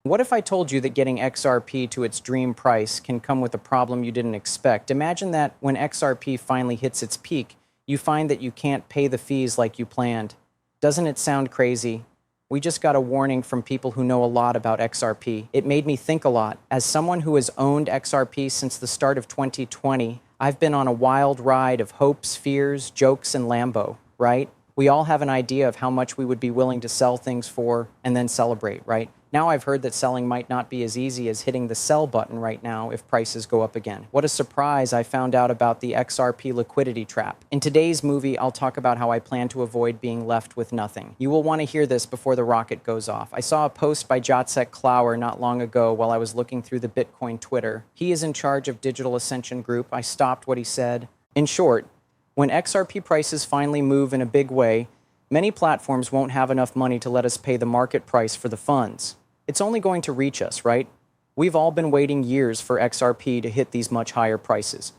What if I told you that getting XRP to its dream price can come with a problem you didn't expect? Imagine that when XRP finally hits its peak, you find that you can't pay the fees like you planned. Doesn't it sound crazy? We just got a warning from people who know a lot about XRP. It made me think a lot. As someone who has owned XRP since the start of 2020, I've been on a wild ride of hopes, fears, jokes, and Lambo, right? We all have an idea of how much we would be willing to sell things for and then celebrate, right? Now I've heard that selling might not be as easy as hitting the sell button right now if prices go up again. What a surprise I found out about the XRP liquidity trap. In today's movie, I'll talk about how I plan to avoid being left with nothing. You will want to hear this before the rocket goes off. I saw a post by Jacek Klauer not long ago while I was looking through the Bitcoin Twitter. He is in charge of Digital Ascension Group. I stopped what he said. In short, when XRP prices finally move in a big way, many platforms won't have enough money to let us pay the market price for the funds. It's only going to reach us, right? We've all been waiting years for XRP to hit these much higher prices.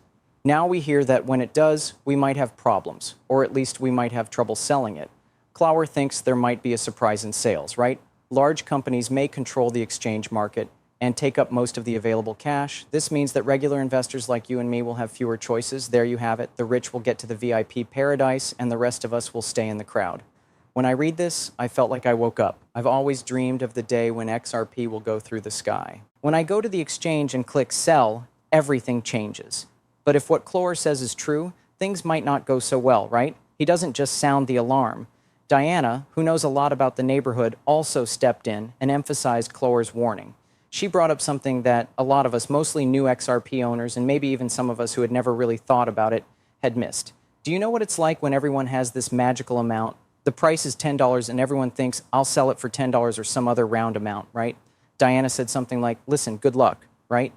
Now we hear that when it does, we might have problems, or at least we might have trouble selling it. Klauer thinks there might be a surprise in sales, right? Large companies may control the exchange market and take up most of the available cash. This means that regular investors like you and me will have fewer choices. There you have it. The rich will get to the VIP paradise, and the rest of us will stay in the crowd. When I read this, I felt like I woke up. I've always dreamed of the day when XRP will go through the sky. When I go to the exchange and click sell, everything changes. But if what Klauer says is true, things might not go so well, right? He doesn't just sound the alarm. Diana, who knows a lot about the neighborhood, also stepped in and emphasized Klauer's warning. She brought up something that a lot of us, mostly new XRP owners, and maybe even some of us who had never really thought about it, had missed. Do you know what it's like when everyone has this magical amount? The price is $10 and everyone thinks, I'll sell it for $10 or some other round amount, right? Diana said something like, listen, good luck, right?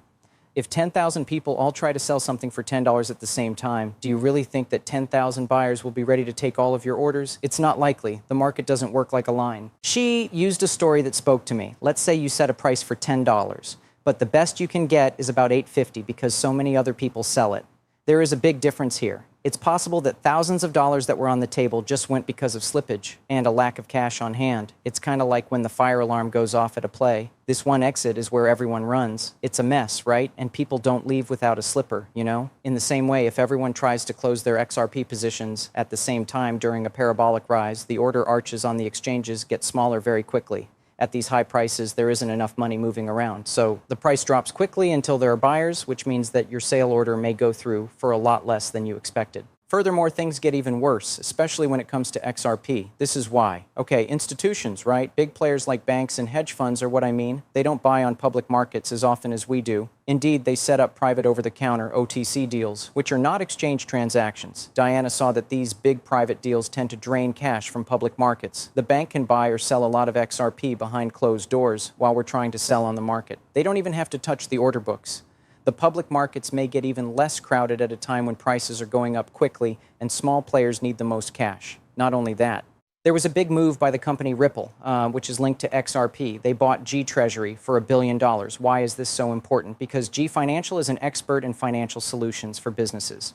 If 10,000 people all try to sell something for $10 at the same time, do you really think that 10,000 buyers will be ready to take all of your orders? It's not likely. The market doesn't work like a line. She used a story that spoke to me. Let's say you set a price for $10, but the best you can get is about $8.50 because so many other people sell it. There is a big difference here. It's possible that thousands of dollars that were on the table just went because of slippage and a lack of cash on hand. It's kind of like when the fire alarm goes off at a play. This one exit is where everyone runs. It's a mess, right? And people don't leave without a slipper, you know? In the same way, if everyone tries to close their XRP positions at the same time during a parabolic rise, the order arches on the exchanges get smaller very quickly. At these high prices, there isn't enough money moving around. So the price drops quickly until there are buyers, which means that your sale order may go through for a lot less than you expected. Furthermore, things get even worse, especially when it comes to XRP. This is why. Okay, institutions, right? Big players like banks and hedge funds are what I mean. They don't buy on public markets as often as we do. Indeed, they set up private over-the-counter OTC deals, which are not exchange transactions. Diana saw that these big private deals tend to drain cash from public markets. The bank can buy or sell a lot of XRP behind closed doors while we're trying to sell on the market. They don't even have to touch the order books. The public markets may get even less crowded at a time when prices are going up quickly and small players need the most cash. Not only that, there was a big move by the company Ripple, which is linked to XRP. They bought G Treasury for $1 billion. Why is this so important? Because G Financial is an expert in financial solutions for businesses.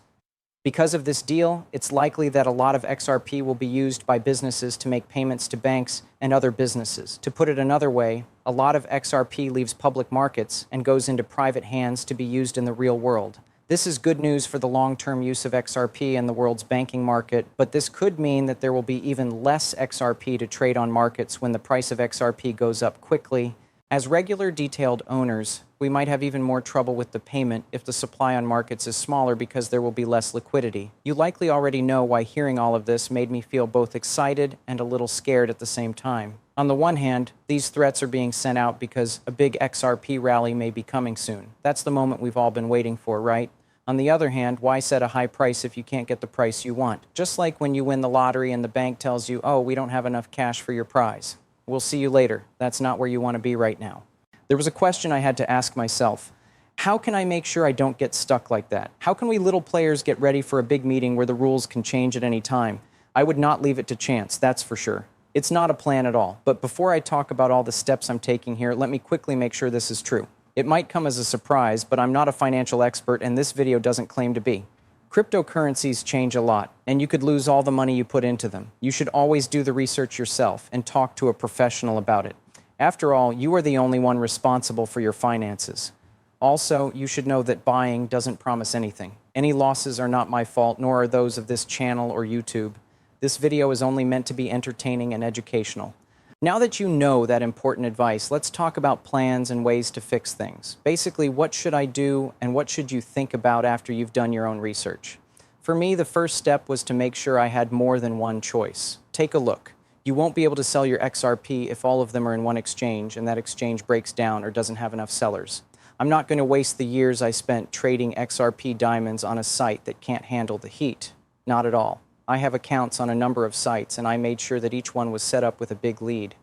Because of this deal, it's likely that a lot of XRP will be used by businesses to make payments to banks and other businesses. To put it another way, a lot of XRP leaves public markets and goes into private hands to be used in the real world. This is good news for the long-term use of XRP in the world's banking market, but this could mean that there will be even less XRP to trade on markets when the price of XRP goes up quickly. As regular detailed owners, we might have even more trouble with the payment if the supply on markets is smaller because there will be less liquidity. You likely already know why hearing all of this made me feel both excited and a little scared at the same time. On the one hand, these threats are being sent out because a big XRP rally may be coming soon. That's the moment we've all been waiting for, right? On the other hand, why set a high price if you can't get the price you want? Just like when you win the lottery and the bank tells you, oh, we don't have enough cash for your prize. We'll see you later. That's not where you want to be right now. There was a question I had to ask myself. How can I make sure I don't get stuck like that? How can we little players get ready for a big meeting where the rules can change at any time? I would not leave it to chance, that's for sure. It's not a plan at all. But before I talk about all the steps I'm taking here, let me quickly make sure this is true. It might come as a surprise, but I'm not a financial expert and this video doesn't claim to be. Cryptocurrencies change a lot, and you could lose all the money you put into them. You should always do the research yourself and talk to a professional about it. After all, you are the only one responsible for your finances. Also, you should know that buying doesn't promise anything. Any losses are not my fault, nor are those of this channel or YouTube. This video is only meant to be entertaining and educational. Now that you know that important advice, let's talk about plans and ways to fix things. Basically, what should I do and what should you think about after you've done your own research? For me, the first step was to make sure I had more than one choice. Take a look. You won't be able to sell your XRP if all of them are in one exchange and that exchange breaks down or doesn't have enough sellers. I'm not going to waste the years I spent trading XRP diamonds on a site that can't handle the heat. Not at all. I have accounts on a number of sites, and I made sure that each one was set up with a big lead.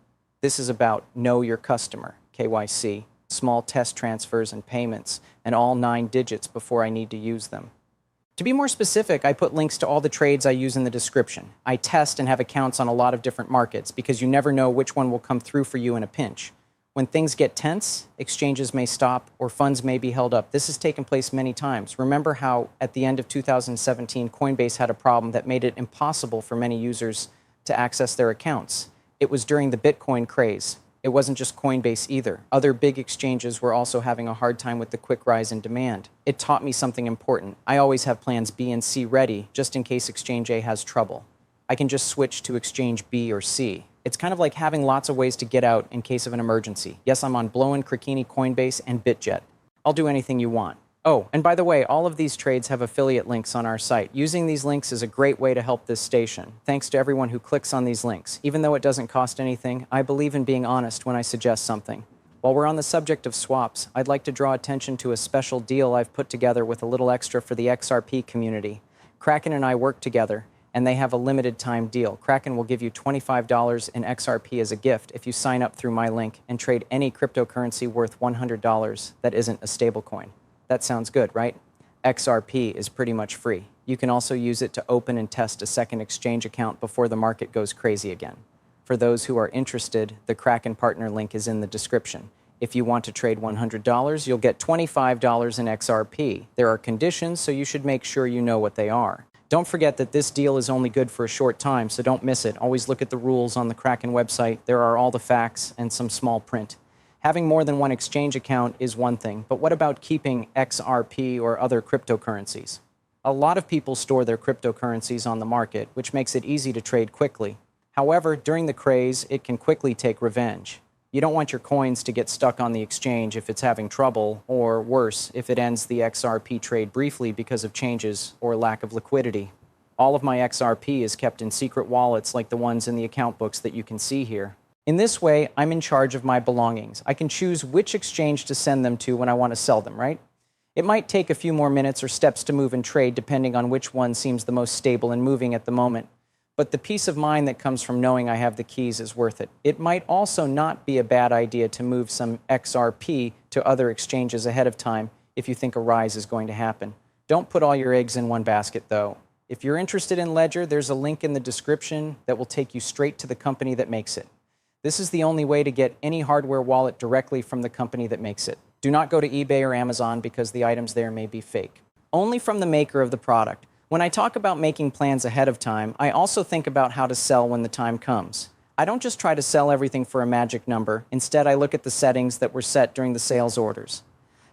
This is about know your customer, KYC, small test transfers and payments, and all 9 digits before I need to use them. To be more specific, I put links to all the trades I use in the description. I test and have accounts on a lot of different markets because you never know which one will come through for you in a pinch. When things get tense, exchanges may stop or funds may be held up. This has taken place many times. Remember how at the end of 2017, Coinbase had a problem that made it impossible for many users to access their accounts. It was during the Bitcoin craze. It wasn't just Coinbase either. Other big exchanges were also having a hard time with the quick rise in demand. It taught me something important. I always have plans B and C ready just in case exchange A has trouble. I can just switch to exchange B or C. It's kind of like having lots of ways to get out in case of an emergency. Yes, I'm on Blowin, Krakini, Coinbase, and BitJet. I'll do anything you want. Oh, and by the way, all of these trades have affiliate links on our site. Using these links is a great way to help this station. Thanks to everyone who clicks on these links. Even though it doesn't cost anything, I believe in being honest when I suggest something. While we're on the subject of swaps, I'd like to draw attention to a special deal I've put together with a little extra for the XRP community. Kraken and I work together, and they have a limited time deal. Kraken will give you $25 in XRP as a gift if you sign up through my link and trade any cryptocurrency worth $100 that isn't a stablecoin. That sounds good, right? XRP is pretty much free. You can also use it to open and test a second exchange account before the market goes crazy again. For those who are interested, the Kraken partner link is in the description. If you want to trade $100, you'll get $25 in XRP. There are conditions, so you should make sure you know what they are. Don't forget that this deal is only good for a short time, so don't miss it. Always look at the rules on the Kraken website. There are all the facts and some small print. Having more than one exchange account is one thing, but what about keeping XRP or other cryptocurrencies? A lot of people store their cryptocurrencies on the market, which makes it easy to trade quickly. However, during the craze, it can quickly take revenge. You don't want your coins to get stuck on the exchange if it's having trouble, or worse, if it ends the XRP trade briefly because of changes or lack of liquidity. All of my XRP is kept in secret wallets like the ones in the account books that you can see here. In this way, I'm in charge of my belongings. I can choose which exchange to send them to when I want to sell them, right? It might take a few more minutes or steps to move and trade depending on which one seems the most stable and moving at the moment. But the peace of mind that comes from knowing I have the keys is worth it. It might also not be a bad idea to move some XRP to other exchanges ahead of time if you think a rise is going to happen. Don't put all your eggs in one basket, though. If you're interested in Ledger, there's a link in the description that will take you straight to the company that makes it. This is the only way to get any hardware wallet directly from the company that makes it. Do not go to eBay or Amazon because the items there may be fake. Only from the maker of the product. When I talk about making plans ahead of time, I also think about how to sell when the time comes. I don't just try to sell everything for a magic number. Instead, I look at the settings that were set during the sales orders.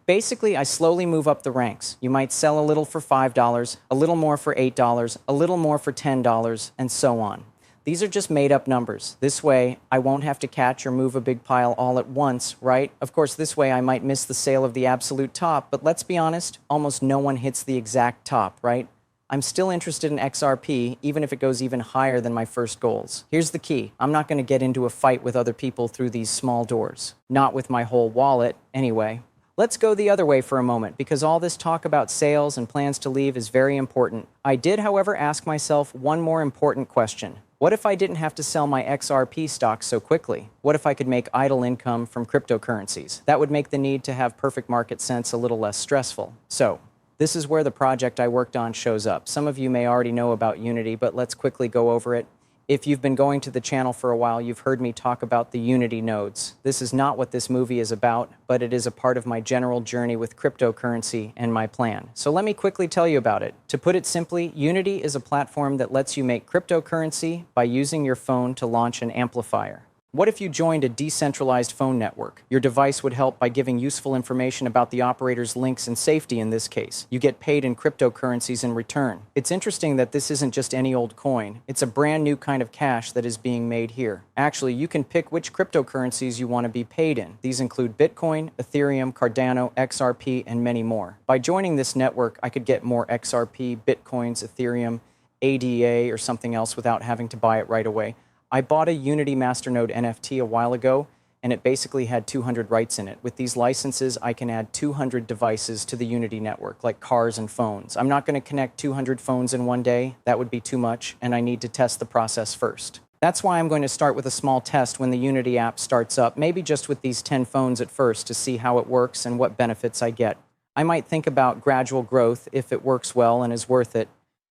Basically, I slowly move up the ranks. You might sell a little for $5, a little more for $8, a little more for $10, and so on. These are just made-up numbers. This way, I won't have to catch or move a big pile all at once, right? Of course, this way I might miss the sale of the absolute top, but let's be honest, almost no one hits the exact top, right? I'm still interested in XRP, even if it goes even higher than my first goals. Here's the key. I'm not going to get into a fight with other people through these small doors. Not with my whole wallet, anyway. Let's go the other way for a moment, because all this talk about sales and plans to leave is very important. I did, however, ask myself one more important question. What if I didn't have to sell my XRP stocks so quickly? What if I could make idle income from cryptocurrencies? That would make the need to have perfect market sense a little less stressful. So, this is where the project I worked on shows up. Some of you may already know about Unity, but let's quickly go over it. If you've been going to the channel for a while, you've heard me talk about the Unity nodes. This is not what this movie is about, but it is a part of my general journey with cryptocurrency and my plan. So let me quickly tell you about it. To put it simply, Unity is a platform that lets you make cryptocurrency by using your phone to launch an amplifier. What if you joined a decentralized phone network? Your device would help by giving useful information about the operator's links and safety in this case. You get paid in cryptocurrencies in return. It's interesting that this isn't just any old coin. It's a brand new kind of cash that is being made here. Actually, you can pick which cryptocurrencies you want to be paid in. These include Bitcoin, Ethereum, Cardano, XRP, and many more. By joining this network, I could get more XRP, Bitcoins, Ethereum, ADA, or something else without having to buy it right away. I bought a Unity Masternode NFT a while ago, and it basically had 200 rights in it. With these licenses, I can add 200 devices to the Unity network, like cars and phones. I'm not going to connect 200 phones in one day. That would be too much, and I need to test the process first. That's why I'm going to start with a small test when the Unity app starts up, maybe just with these 10 phones at first to see how it works and what benefits I get. I might think about gradual growth if it works well and is worth it.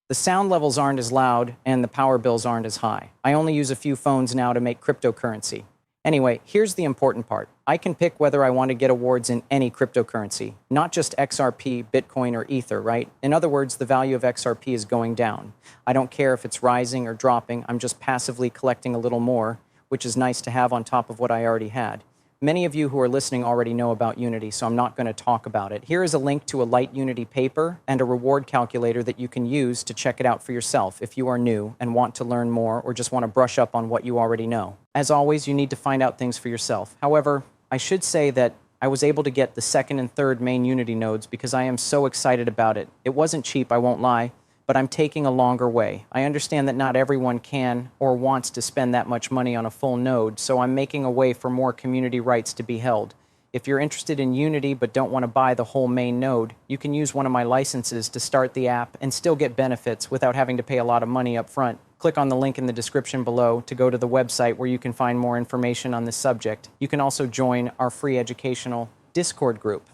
The sound levels aren't as loud and the power bills aren't as high. I only use a few phones now to make cryptocurrency. Anyway, here's the important part. I can pick whether I want to get awards in any cryptocurrency, not just XRP, Bitcoin, or Ether, right? In other words, the value of XRP is going down. I don't care if it's rising or dropping. I'm just passively collecting a little more, which is nice to have on top of what I already had. Many of you who are listening already know about Unity, so I'm not going to talk about it. Here is a link to a light Unity paper and a reward calculator that you can use to check it out for yourself if you are new and want to learn more or just want to brush up on what you already know. As always, you need to find out things for yourself. However, I should say that I was able to get the second and third main Unity nodes because I am so excited about it. It wasn't cheap, I won't lie, but I'm taking a longer way. I understand that not everyone can or wants to spend that much money on a full node, so I'm making a way for more community rights to be held. If you're interested in Unity but don't want to buy the whole main node, you can use one of my licenses to start the app and still get benefits without having to pay a lot of money up front. Click on the link in the description below to go to the website where you can find more information on this subject. You can also join our free educational Discord group.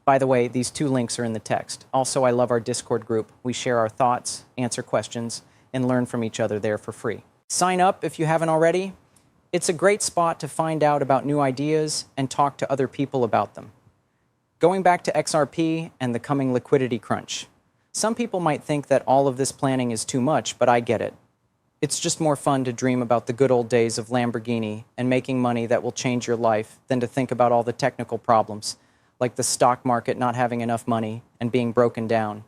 By the way, these two links are in the text. Also, I love our Discord group. We share our thoughts, answer questions, and learn from each other there for free. Sign up if you haven't already. It's a great spot to find out about new ideas and talk to other people about them. Going back to XRP and the coming liquidity crunch. Some people might think that all of this planning is too much, but I get it. It's just more fun to dream about the good old days of Lamborghini and making money that will change your life than to think about all the technical problems, like the stock market not having enough money and being broken down.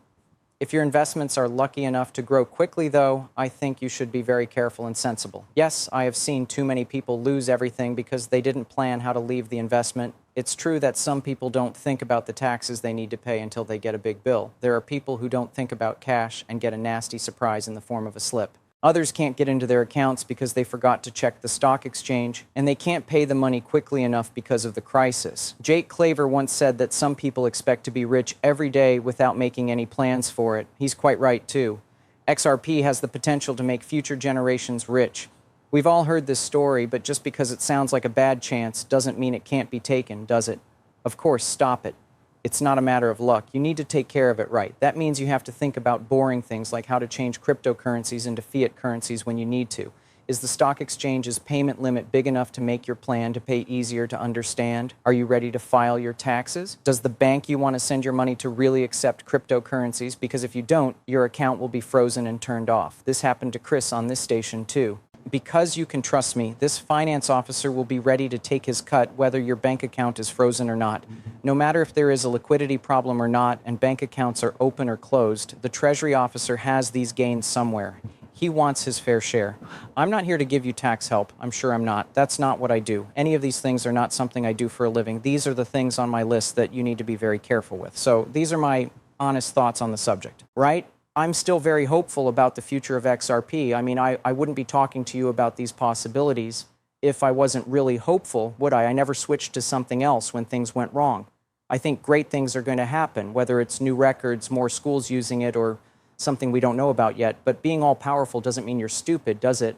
If your investments are lucky enough to grow quickly, though, I think you should be very careful and sensible. Yes, I have seen too many people lose everything because they didn't plan how to leave the investment. It's true that some people don't think about the taxes they need to pay until they get a big bill. There are people who don't think about cash and get a nasty surprise in the form of a slip. Others can't get into their accounts because they forgot to check the stock exchange, and they can't pay the money quickly enough because of the crisis. Jake Claver once said that some people expect to be rich every day without making any plans for it. He's quite right, too. XRP has the potential to make future generations rich. We've all heard this story, but just because it sounds like a bad chance doesn't mean it can't be taken, does it? Of course, stop it. It's not a matter of luck. You need to take care of it right. That means you have to think about boring things like how to change cryptocurrencies into fiat currencies when you need to. Is the stock exchange's payment limit big enough to make your plan to pay easier to understand? Are you ready to file your taxes? Does the bank you want to send your money to really accept cryptocurrencies? Because if you don't, your account will be frozen and turned off. This happened to Chris on this station too. Because you can trust me, this finance officer will be ready to take his cut whether your bank account is frozen or not. No matter if there is a liquidity problem or not and bank accounts are open or closed, the Treasury officer has these gains somewhere. He wants his fair share. I'm not here to give you tax help. I'm sure I'm not. That's not what I do. Any of these things are not something I do for a living. These are the things on my list that you need to be very careful with. So these are my honest thoughts on the subject, right? I'm still very hopeful about the future of XRP. I mean, I wouldn't be talking to you about these possibilities if I wasn't really hopeful, would I? I never switched to something else when things went wrong. I think great things are going to happen, whether it's new records, more schools using it, or something we don't know about yet. But being all-powerful doesn't mean you're stupid, does it?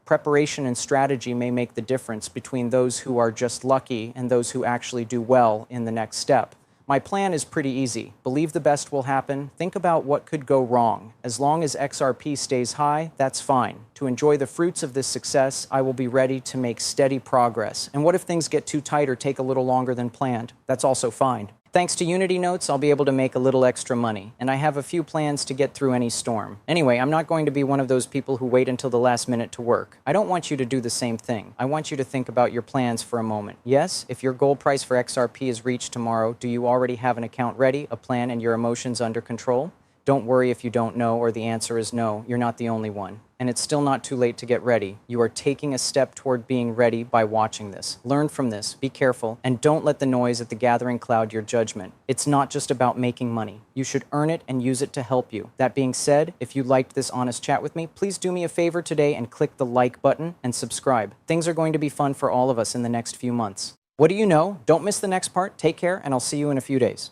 Preparation and strategy may make the difference between those who are just lucky and those who actually do well in the next step. My plan is pretty easy. Believe the best will happen. Think about what could go wrong. As long as XRP stays high, that's fine. To enjoy the fruits of this success, I will be ready to make steady progress. And what if things get too tight or take a little longer than planned? That's also fine. Thanks to Unity Notes, I'll be able to make a little extra money, and I have a few plans to get through any storm. Anyway, I'm not going to be one of those people who wait until the last minute to work. I don't want you to do the same thing. I want you to think about your plans for a moment. Yes, if your goal price for XRP is reached tomorrow, do you already have an account ready, a plan, and your emotions under control? Don't worry if you don't know or the answer is no. You're not the only one. And it's still not too late to get ready. You are taking a step toward being ready by watching this. Learn from this, be careful, and don't let the noise at the gathering cloud your judgment. It's not just about making money. You should earn it and use it to help you. That being said, if you liked this honest chat with me, please do me a favor today and click the like button and subscribe. Things are going to be fun for all of us in the next few months. What do you know? Don't miss the next part. Take care, and I'll see you in a few days.